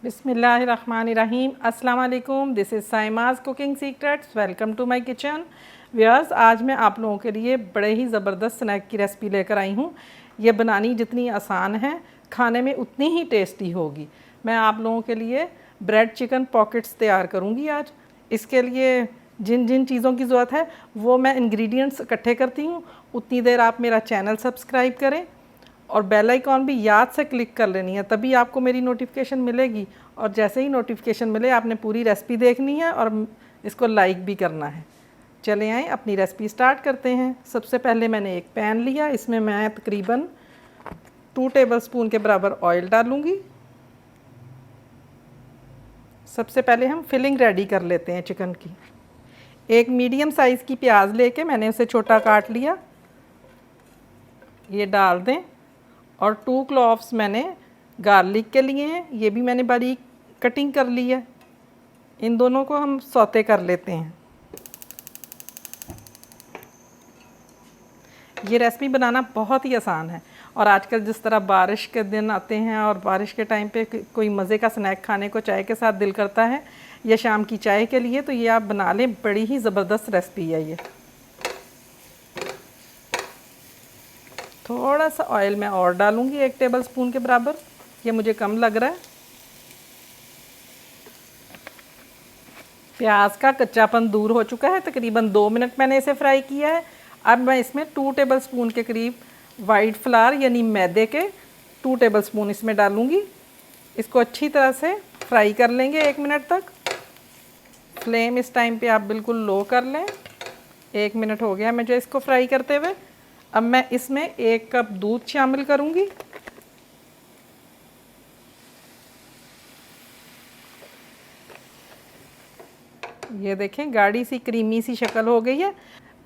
बिस्मिल्लाहिर्रहमानिर्रहीम। अस्सलाम वालेकुम। This is Saima's cooking secrets. Welcome to my kitchen. Viewers, आज मैं आप लोगों के लिए बड़े ही ज़बरदस्त स्नैक की रेसिपी लेकर आई हूँ। ये बनानी जितनी आसान है, खाने में उतनी ही टेस्टी होगी। मैं आप लोगों के लिए ब्रेड चिकन पॉकेट्स तैयार करूँगी आज। इसके लिए जिन जिन चीज़ों की ज़रूरत है वो मैं इंग्रेडिएंट्स इकट्ठे करती हूँ। उतनी देर आप मेरा चैनल सब्सक्राइब करें और बेल आइकॉन भी याद से क्लिक कर लेनी है, तभी आपको मेरी नोटिफिकेशन मिलेगी। और जैसे ही नोटिफिकेशन मिले आपने पूरी रेसिपी देखनी है और इसको लाइक भी करना है। चले आएँ अपनी रेसिपी स्टार्ट करते हैं। सबसे पहले मैंने एक पैन लिया, इसमें मैं तकरीबन 2 टेबलस्पून के बराबर ऑयल डालूँगी। सबसे पहले हम फिलिंग रेडी कर लेते हैं चिकन की। एक मीडियम साइज़ की प्याज लेके मैंने उसे छोटा काट लिया, ये डाल दें। और 2 क्लॉव्स मैंने गार्लिक के लिए हैं, ये भी मैंने बारीक कटिंग कर ली है। इन दोनों को हम सौते कर लेते हैं। ये रेसिपी बनाना बहुत ही आसान है और आजकल जिस तरह बारिश के दिन आते हैं और बारिश के टाइम पे कोई मज़े का स्नैक खाने को चाय के साथ दिल करता है या शाम की चाय के लिए, तो ये आप बना लें। बड़ी ही ज़बरदस्त रेसिपी है ये। थोड़ा सा ऑयल मैं और डालूँगी, 1 टेबलस्पून के बराबर। ये मुझे कम लग रहा है। प्याज का कच्चापन दूर हो चुका है, तकरीबन 2 मिनट मैंने इसे फ्राई किया है। अब मैं इसमें 2 टेबलस्पून के करीब वाइट फ्लावर यानी मैदे के 2 टेबलस्पून इसमें डालूँगी। इसको अच्छी तरह से फ्राई कर लेंगे 1 मिनट तक। फ्लेम इस टाइम पे आप बिल्कुल लो कर लें। 1 मिनट हो गया मुझे इसको फ्राई करते हुए। अब मैं इसमें 1 कप दूध शामिल करूँगी। ये देखें, गाढ़ी सी क्रीमी सी शक्ल हो गई है।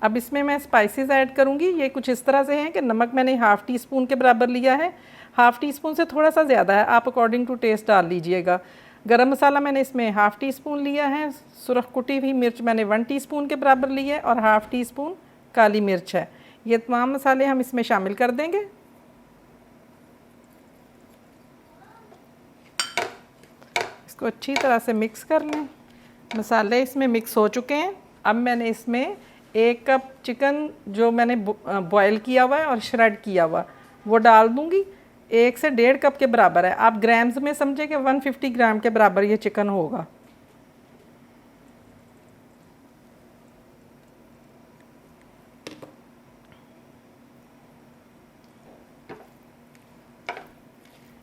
अब इसमें मैं स्पाइसेस ऐड करूँगी। ये कुछ इस तरह से हैं कि नमक मैंने ½ टी स्पून के बराबर लिया है। ½ टी स्पून से थोड़ा सा ज़्यादा है, आप अकॉर्डिंग टू टेस्ट डाल लीजिएगा। गरम मसाला मैंने इसमें ½ टी स्पून लिया है। सुरख कुटी हुई मिर्च मैंने 1 टीस्पून के बराबर ली है और ½ टी स्पून काली मिर्च है। ये तमाम मसाले हम इसमें शामिल कर देंगे। इसको अच्छी तरह से मिक्स कर लें। मसाले इसमें मिक्स हो चुके हैं। अब मैंने इसमें 1 कप चिकन जो मैंने बॉयल किया हुआ है और श्रेड किया हुआ वो डाल दूँगी। 1 से 1.5 कप के बराबर है। आप ग्राम्स में समझे कि 150 ग्राम के बराबर ये चिकन होगा।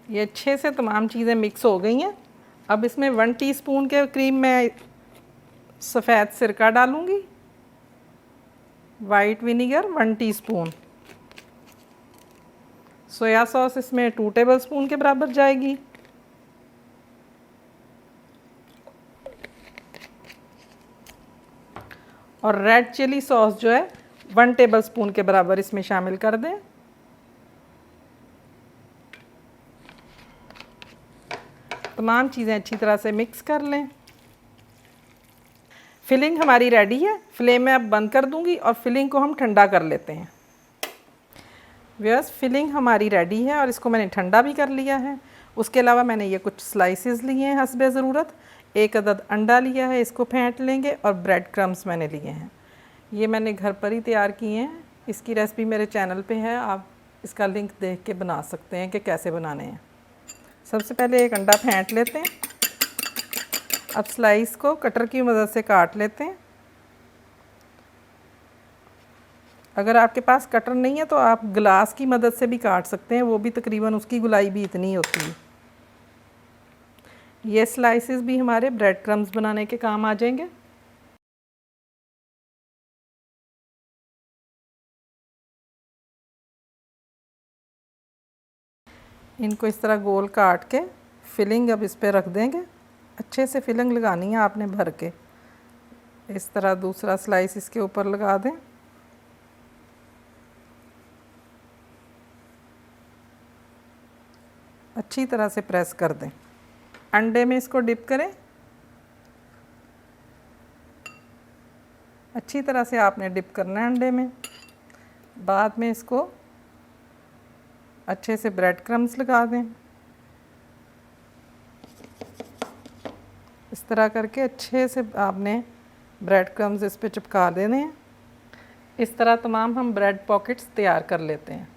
ये अच्छे से तमाम चीज़ें मिक्स हो गई हैं। अब इसमें 1 टीस्पून के करीब मैं सफ़ेद सिरका डालूँगी। White vinegar 1 teaspoon. Soya sauce इसमें 2 टेबलस्पून के बराबर जाएगी। और रेड चिली सॉस जो है 1 टेबलस्पून के बराबर इसमें शामिल कर दें। तमाम चीज़ें अच्छी तरह से मिक्स कर लें। फिलिंग हमारी रेडी है। फ्लेम में अब बंद कर दूंगी और फिलिंग को हम ठंडा कर लेते हैं। व्यूअर्स, फिलिंग हमारी रेडी है और इसको मैंने ठंडा भी कर लिया है। उसके अलावा मैंने ये कुछ स्लाइसेस लिए हैं हस्बे ज़रूरत। 1 अदद अंडा लिया है, इसको फेंट लेंगे। और ब्रेड क्रम्स मैंने लिए हैं, ये मैंने घर पर ही तैयार किए हैं। इसकी रेसिपी मेरे चैनल पे है, आप इसका लिंक देख के बना सकते हैं कि कैसे बनाने हैं। सबसे पहले एक अंडा फेंट लेते हैं। अब स्लाइस को कटर की मदद से काट लेते हैं। अगर आपके पास कटर नहीं है तो आप ग्लास की मदद से भी काट सकते हैं, वो भी तकरीबन उसकी गुलाई भी इतनी होती है। ये स्लाइसेस भी हमारे ब्रेड क्रम्स बनाने के काम आ जाएंगे। इनको इस तरह गोल काट के फिलिंग अब इस पर रख देंगे। अच्छे से फिलिंग लगानी है आपने भर के। इस तरह दूसरा स्लाइस इसके ऊपर लगा दें। अच्छी तरह से प्रेस कर दें। अंडे में इसको डिप करें। अच्छी तरह से आपने डिप करना है अंडे में। बाद में इसको अच्छे से ब्रेड क्रम्स लगा दें। तरह करके अच्छे से आपने ब्रेड क्रम्स इस पे चिपका देने हैं। इस तरह तमाम हम ब्रेड पॉकेट्स तैयार कर लेते हैं।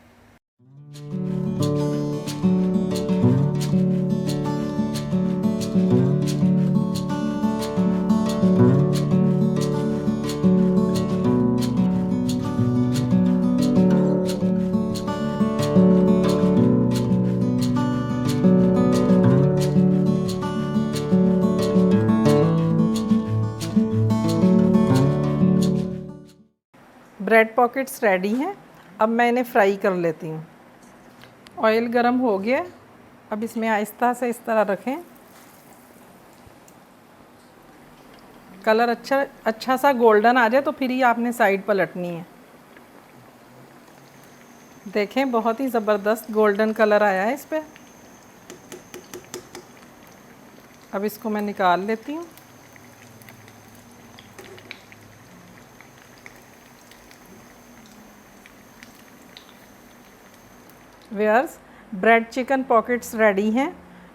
ब्रेड पॉकेट्स रेडी हैं। अब मैं इन्हें फ्राई कर लेती हूँ। ऑयल गरम हो गया। अब इसमें आहिस्ता से इस तरह रखें। कलर अच्छा सा गोल्डन आ जाए तो फिर ही आपने साइड पलटनी है। देखें बहुत ही ज़बरदस्त गोल्डन कलर आया है इस पे। अब इसको मैं निकाल लेती हूँ। Viewers, bread chicken pockets ready हैं।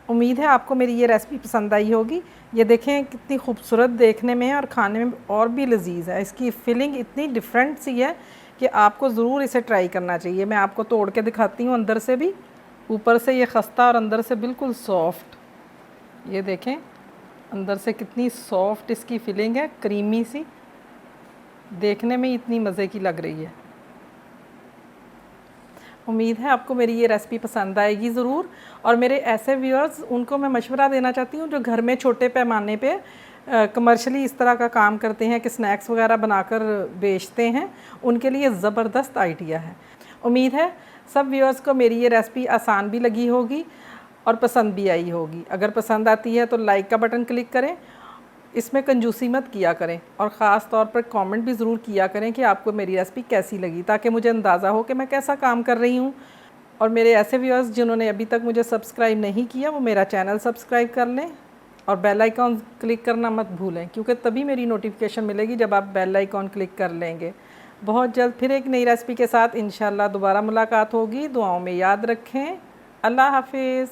उम्मीद है आपको मेरी ये रेसिपी पसंद आई होगी। ये देखें कितनी खूबसूरत देखने में है और खाने में और भी लजीज है। इसकी फिलिंग इतनी डिफरेंट सी है कि आपको ज़रूर इसे ट्राई करना चाहिए। मैं आपको तोड़ के दिखाती हूँ। अंदर से भी, ऊपर से ये खस्ता और अंदर से बिल्कुल सॉफ्ट। ये देखें अंदर से कितनी सॉफ्ट इसकी फिलिंग है, क्रीमी सी, देखने में इतनी मज़े की लग रही है। उम्मीद है आपको मेरी ये रेसिपी पसंद आएगी ज़रूर। और मेरे ऐसे व्यूअर्स, उनको मैं मशवरा देना चाहती हूँ जो घर में छोटे पैमाने पे कमर्शियली इस तरह का काम करते हैं कि स्नैक्स वगैरह बनाकर बेचते हैं, उनके लिए ज़बरदस्त आइडिया है। उम्मीद है सब व्यूअर्स को मेरी ये रेसिपी आसान भी लगी होगी और पसंद भी आई होगी। अगर पसंद आती है तो लाइक का बटन क्लिक करें। इसमें कंजूसी मत किया करें और ख़ास तौर पर कमेंट भी ज़रूर किया करें कि आपको मेरी रेसिपी कैसी लगी, ताकि मुझे अंदाज़ा हो कि मैं कैसा काम कर रही हूँ। और मेरे ऐसे व्यूअर्स जिन्होंने अभी तक मुझे सब्सक्राइब नहीं किया, वो मेरा चैनल सब्सक्राइब कर लें और बेल आइकॉन क्लिक करना मत भूलें, क्योंकि तभी मेरी नोटिफिकेशन मिलेगी जब आप बेल आइकॉन क्लिक कर लेंगे। बहुत जल्द फिर एक नई रेसिपी के साथ इंशाल्लाह दोबारा मुलाकात होगी। दुआओं में याद रखें। अल्लाह हाफिज़।